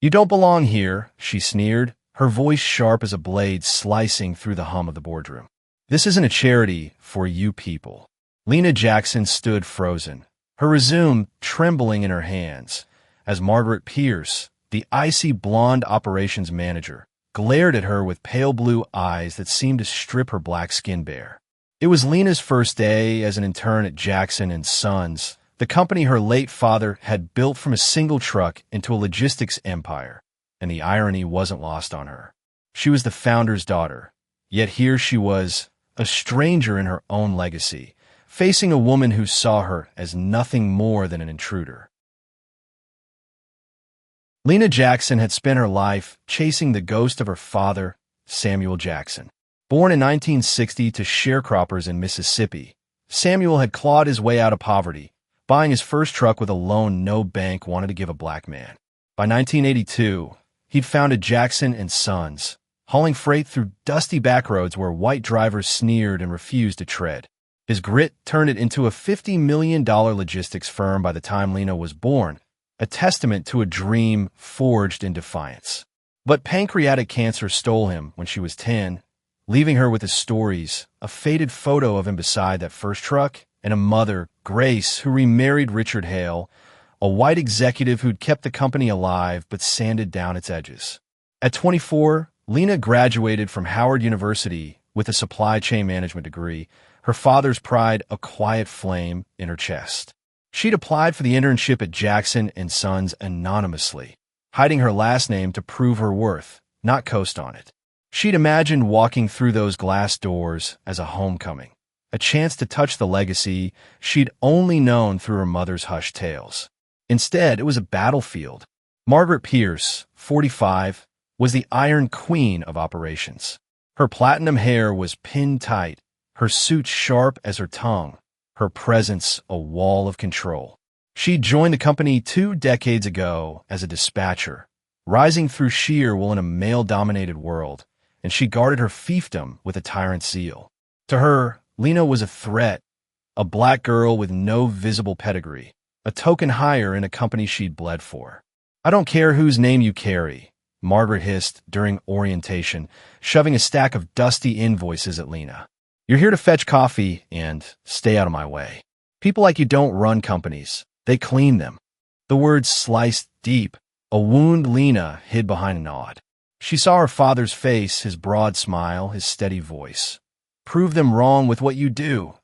"You don't belong here," she sneered, her voice sharp as a blade slicing through the hum of the boardroom. "This isn't a charity for you people." Lena Jackson stood frozen, her resume trembling in her hands, as Margaret Pierce, the icy blonde operations manager, glared at her with pale blue eyes that seemed to strip her black skin bare. It was Lena's first day as an intern at Jackson & Sons, the company her late father had built from a single truck into a logistics empire, and the irony wasn't lost on her. She was the founder's daughter, yet here she was, a stranger in her own legacy, facing a woman who saw her as nothing more than an intruder. Lena Jackson had spent her life chasing the ghost of her father, Samuel Jackson. Born in 1960 to sharecroppers in Mississippi, Samuel had clawed his way out of poverty, buying his first truck with a loan no bank wanted to give a black man. By 1982, he'd founded Jackson & Sons, hauling freight through dusty backroads where white drivers sneered and refused to tread. His grit turned it into a $50 million logistics firm by the time Lena was born, a testament to a dream forged in defiance. But pancreatic cancer stole him when she was 10, leaving her with his stories, a faded photo of him beside that first truck, and a mother, Grace, who remarried Richard Hale, a white executive who'd kept the company alive but sanded down its edges. At 24, Lena graduated from Howard University with a supply chain management degree, her father's pride a quiet flame in her chest. She'd applied for the internship at Jackson & Sons anonymously, hiding her last name to prove her worth, not coast on it. She'd imagined walking through those glass doors as a homecoming, a chance to touch the legacy she'd only known through her mother's hushed tales. Instead, it was a battlefield. Margaret Pierce, 45, was the Iron Queen of operations. Her platinum hair was pinned tight, her suit sharp as her tongue, her presence a wall of control. She'd joined the company 2 decades ago as a dispatcher, rising through sheer will in a male-dominated world, and she guarded her fiefdom with a tyrant's zeal. To her, Lena was a threat, a black girl with no visible pedigree, a token hire in a company she'd bled for. "I don't care whose name you carry," Margaret hissed during orientation, shoving a stack of dusty invoices at Lena. "You're here to fetch coffee and stay out of my way. People like you don't run companies. They clean them." The words sliced deep, a wound Lena hid behind a nod. She saw her father's face, his broad smile, his steady voice. "Prove them wrong with what you do,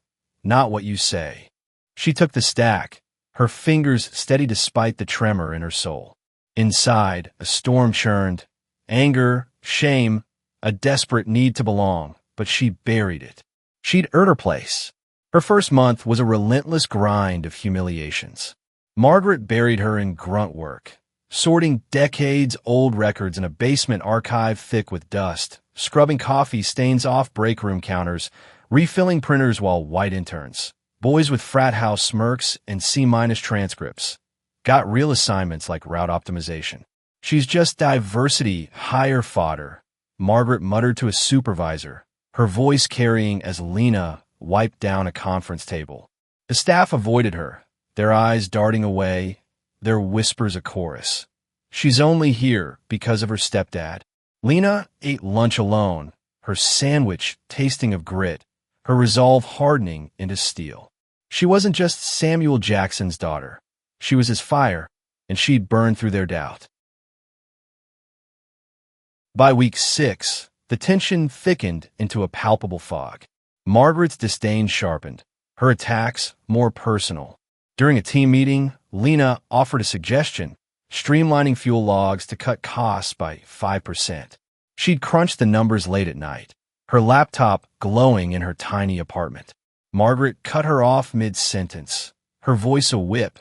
not what you say." She took the stack, her fingers steady despite the tremor in her soul. Inside, a storm churned, anger, shame, a desperate need to belong, but she buried it. She'd earned her place. Her first month was a relentless grind of humiliations. Margaret buried her in grunt work, sorting decades-old records in a basement archive thick with dust, scrubbing coffee stains off break room counters, refilling printers while white interns, boys with frat house smirks and C- transcripts, got real assignments like route optimization. "She's just diversity hire fodder," Margaret muttered to a supervisor, her voice carrying as Lena wiped down a conference table. The staff avoided her, their eyes darting away, their whispers a chorus. "She's only here because of her stepdad." Lena ate lunch alone, her sandwich tasting of grit, her resolve hardening into steel. She wasn't just Samuel Jackson's daughter. She was his fire, and she'd burned through their doubt. By week 6, the tension thickened into a palpable fog. Margaret's disdain sharpened, her attacks more personal. During a team meeting, Lena offered a suggestion, streamlining fuel logs to cut costs by 5%. She'd crunched the numbers late at night, her laptop glowing in her tiny apartment. Margaret cut her off mid-sentence, her voice a whip.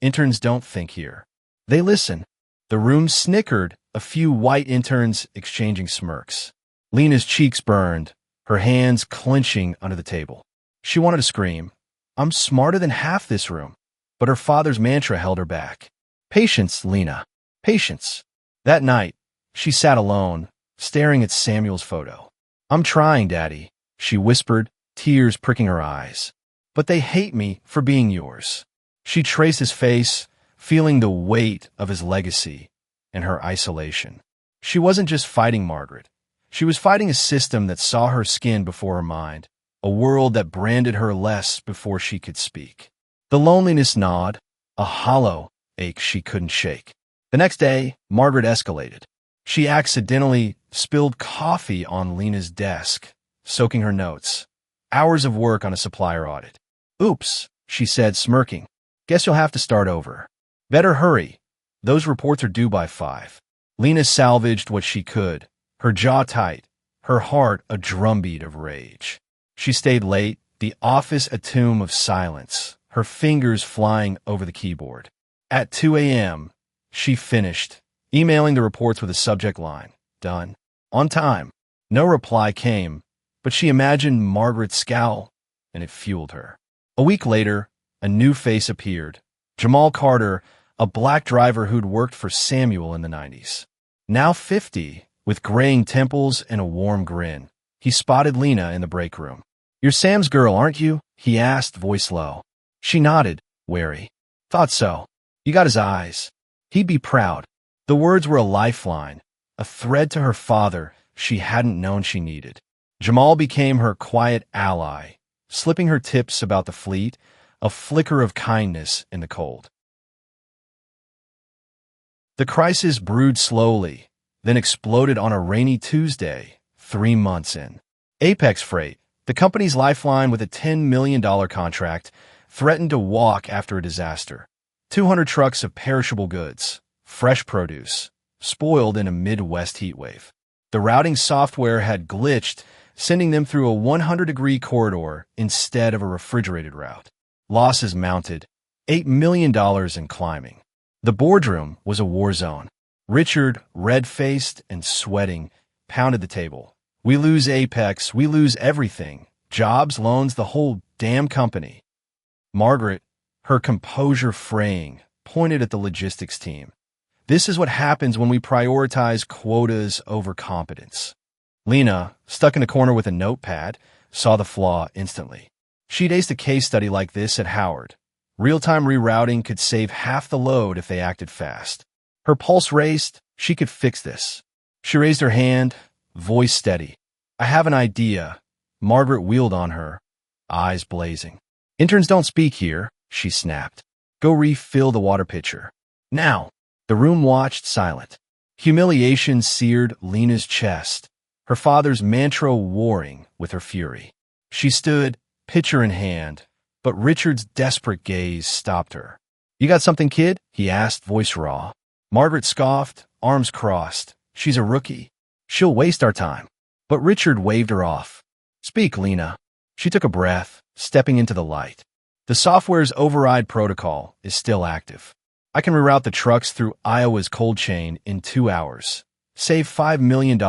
"Interns don't think here. They listen." The room snickered, a few white interns exchanging smirks. Lena's cheeks burned, her hands clenching under the table. She wanted to scream, "I'm smarter than half this room," but her father's mantra held her back. "Patience, Lena, patience." That night, she sat alone, staring at Samuel's photo. "I'm trying, Daddy," she whispered, tears pricking her eyes. "But they hate me for being yours." She traced his face, feeling the weight of his legacy, and her isolation. She wasn't just fighting Margaret. She was fighting a system that saw her skin before her mind, a world that branded her less before she could speak. The loneliness gnawed, a hollow ache she couldn't shake. The next day, Margaret escalated. She accidentally spilled coffee on Lena's desk, soaking her notes. Hours of work on a supplier audit. "Oops," she said, smirking. "Guess you'll have to start over. Better hurry. Those reports are due by 5. Lena salvaged what she could, her jaw tight, her heart a drumbeat of rage. She stayed late, the office a tomb of silence, her fingers flying over the keyboard. At 2 a.m., she finished, emailing the reports with a subject line, "Done." On time. No reply came, but she imagined Margaret's scowl, and it fueled her. A week later, a new face appeared. Jamal Carter, a black driver who'd worked for Samuel in the 90s. Now 50, with graying temples and a warm grin, he spotted Lena in the break room. "You're Sam's girl, aren't you?" he asked, voice low. She nodded, wary. "Thought so." You got his eyes. He'd be proud. The words were a lifeline, a thread to her father she hadn't known she needed. Jamal became her quiet ally, slipping her tips about the fleet, a flicker of kindness in the cold. The crisis brewed slowly, then exploded on a rainy Tuesday, 3 months in. Apex Freight, the company's lifeline with a $10 million contract, threatened to walk after a disaster. 200 trucks of perishable goods, fresh produce, spoiled in a Midwest heatwave. The routing software had glitched, sending them through a 100-degree corridor instead of a refrigerated route. Losses mounted, $8 million in climbing. The boardroom was a war zone. Richard, red-faced and sweating, pounded the table. "We lose Apex, we lose everything. Jobs, loans, the whole damn company." Margaret, her composure fraying, pointed at the logistics team. "This is what happens when we prioritize quotas over competence." Lena, stuck in a corner with a notepad, saw the flaw instantly. She'd aced a case study like this at Howard. Real-time rerouting could save half the load if they acted fast. Her pulse raced. She could fix this. She raised her hand, voice steady. "I have an idea." Margaret wheeled on her, eyes blazing. "Interns don't speak here," she snapped. "Go refill the water pitcher. Now." The room watched, silent. Humiliation seared Lena's chest, her father's mantra warring with her fury. She stood, pitcher in hand, but Richard's desperate gaze stopped her. "You got something, kid?" he asked, voice raw. Margaret scoffed, arms crossed. "She's a rookie. She'll waste our time." But Richard waved her off. "Speak, Lena." She took a breath, stepping into the light. "The software's override protocol is still active. I can reroute the trucks through Iowa's cold chain in 2 hours. Save $5 million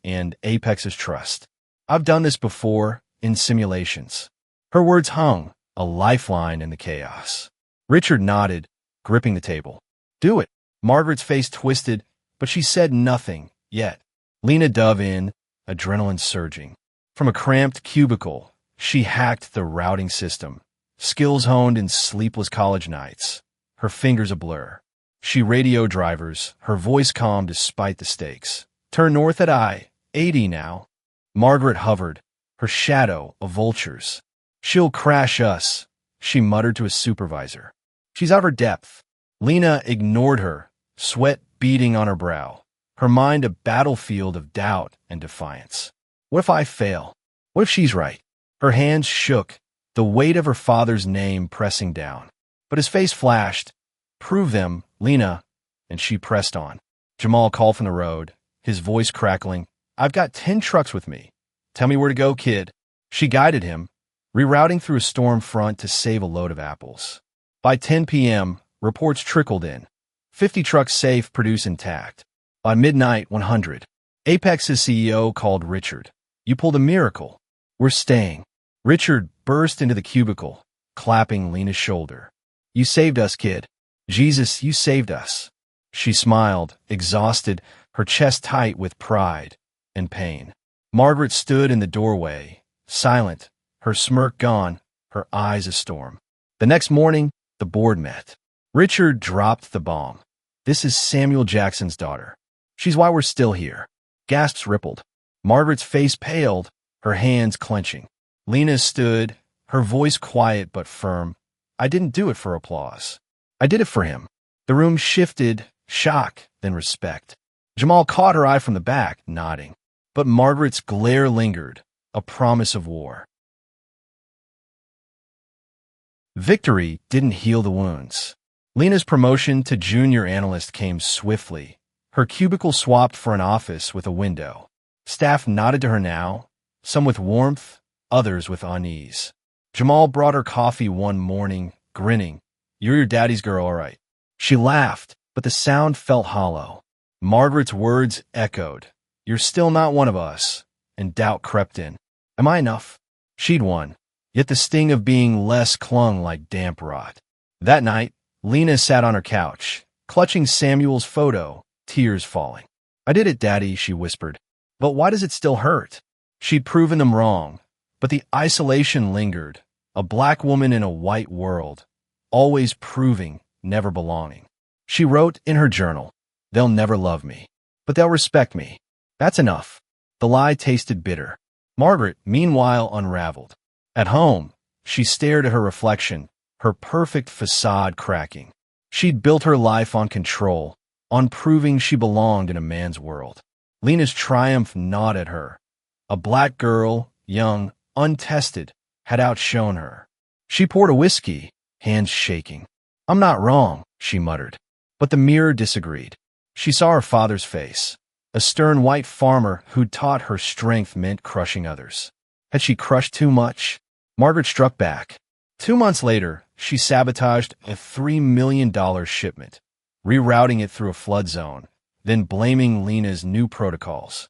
and Apex's trust. I've done this before, in simulations." Her words hung, a lifeline in the chaos. Richard nodded, gripping the table. "Do it." Margaret's face twisted, but she said nothing yet. Lena dove in, adrenaline surging. From a cramped cubicle, she hacked the routing system, skills honed in sleepless college nights, her fingers a blur. She radioed drivers, her voice calm despite the stakes. "Turn north at I-80 now." Margaret hovered, her shadow a vulture's. "She'll crash us," she muttered to a supervisor. "She's out of her depth." Lena ignored her, sweat beading on her brow, her mind a battlefield of doubt and defiance. What if I fail? What if she's right? Her hands shook, the weight of her father's name pressing down. But his face flashed. "Prove them, Lena," and she pressed on. Jamal called from the road, his voice crackling. "I've got 10 trucks with me. Tell me where to go, kid." She guided him, rerouting through a storm front to save a load of apples. By 10 p.m., reports trickled in. 50 trucks safe, produce intact. By midnight, 100. Apex's CEO called Richard. "You pulled a miracle. We're staying." Richard burst into the cubicle, clapping Lena's shoulder. "You saved us, kid. Jesus, you saved us." She smiled, exhausted, her chest tight with pride and pain. Margaret stood in the doorway, silent, her smirk gone, her eyes a storm. The next morning, the board met. Richard dropped the bomb. This is Samuel Jackson's daughter. She's why we're still here. Gasps rippled. Margaret's face paled, her hands clenching. Lena stood, her voice quiet but firm. I didn't do it for applause. I did it for him. The room shifted, shock, then respect. Jamal caught her eye from the back, nodding. But Margaret's glare lingered, a promise of war. Victory didn't heal the wounds. Lena's promotion to junior analyst came swiftly. Her cubicle swapped for an office with a window. Staff nodded to her now, some with warmth, others with unease. Jamal brought her coffee one morning, grinning. You're your daddy's girl, all right. She laughed, but the sound felt hollow. Margaret's words echoed. You're still not one of us, and doubt crept in. Am I enough? She'd won, yet the sting of being less clung like damp rot. That night, Lena sat on her couch, clutching Samuel's photo, tears falling. I did it, Daddy, she whispered. But why does it still hurt? She'd proven them wrong, but the isolation lingered, a black woman in a white world, always proving, never belonging. She wrote in her journal, they'll never love me, but they'll respect me. That's enough. The lie tasted bitter. Margaret, meanwhile, unraveled. At home, she stared at her reflection, her perfect facade cracking. She'd built her life on control, on proving she belonged in a man's world. Lena's triumph gnawed at her. A black girl, young, untested, had outshone her. She poured a whiskey, hands shaking. I'm not wrong, she muttered. But the mirror disagreed. She saw her father's face, a stern white farmer who'd taught her strength meant crushing others. Had she crushed too much? Margaret struck back. 2 months later, she sabotaged a $3 million shipment, rerouting it through a flood zone, then blaming Lena's new protocols.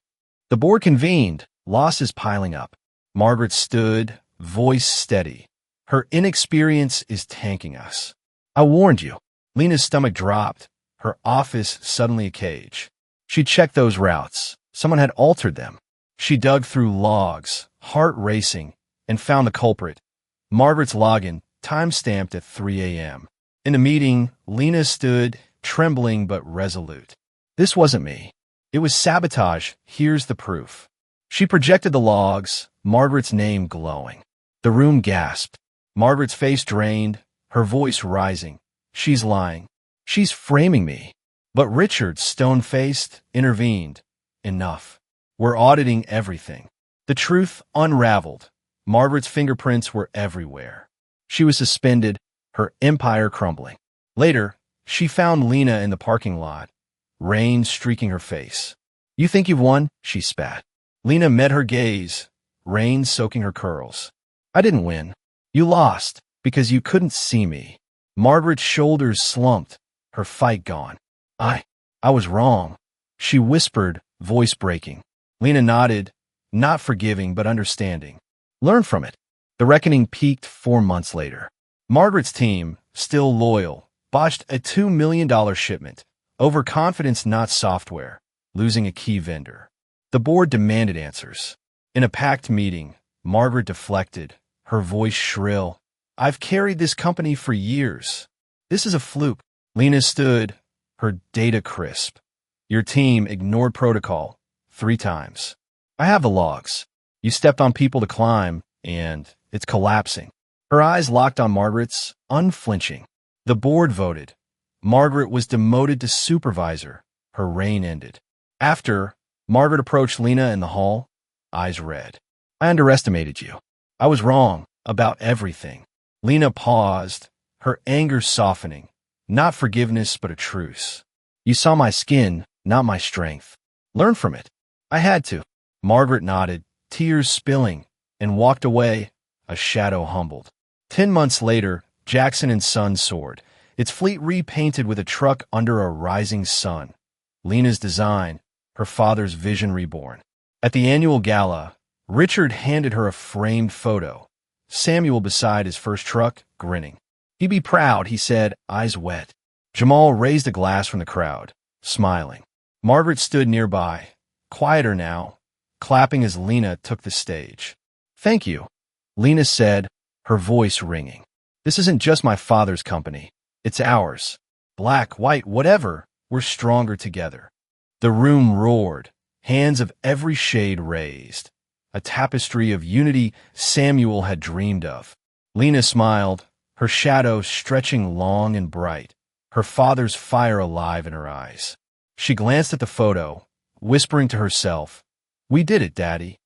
The board convened, losses piling up. Margaret stood, voice steady. Her inexperience is tanking us. I warned you. Lena's stomach dropped, her office suddenly a cage. She checked those routes. Someone had altered them. She dug through logs, heart racing, and found the culprit. Margaret's login, time-stamped at 3 a.m. In the meeting, Lena stood, trembling but resolute. This wasn't me. It was sabotage. Here's the proof. She projected the logs, Margaret's name glowing. The room gasped. Margaret's face drained, her voice rising. She's lying. She's framing me. But Richard, stone-faced, intervened. Enough. We're auditing everything. The truth unraveled. Margaret's fingerprints were everywhere. She was suspended, her empire crumbling. Later, she found Lena in the parking lot, rain streaking her face. You think you've won? She spat. Lena met her gaze, rain soaking her curls. I didn't win. You lost, because you couldn't see me. Margaret's shoulders slumped, her fight gone. I was wrong, she whispered, voice breaking. Lena nodded, not forgiving but understanding. Learn from it. The reckoning peaked 4 months later. Margaret's team, still loyal, botched a $2 million shipment. Overconfidence, not software, losing a key vendor. The board demanded answers. In a packed meeting, Margaret deflected, her voice shrill. I've carried this company for years. This is a fluke. Lena stood, her data crisp. Your team ignored protocol 3 times. I have the logs. You stepped on people to climb, and it's collapsing. Her eyes locked on Margaret's, unflinching. The board voted. Margaret was demoted to supervisor. Her reign ended. After, Margaret approached Lena in the hall, eyes red. I underestimated you. I was wrong about everything. Lena paused, her anger softening. Not forgiveness, but a truce. You saw my skin, not my strength. Learn from it. I had to. Margaret nodded, tears spilling, and walked away, a shadow humbled. 10 months later, Jackson & Son soared, its fleet repainted with a truck under a rising sun. Lena's design, her father's vision reborn. At the annual gala, Richard handed her a framed photo. Samuel beside his first truck, grinning. He'd be proud, he said, eyes wet. Jamal raised a glass from the crowd, smiling. Margaret stood nearby, quieter now, clapping as Lena took the stage. Thank you, Lena said, her voice ringing. This isn't just my father's company. It's ours. Black, white, whatever. We're stronger together." The room roared, hands of every shade raised, a tapestry of unity Samuel had dreamed of. Lena smiled, her shadow stretching long and bright, her father's fire alive in her eyes. She glanced at the photo, whispering to herself, "We did it, Daddy.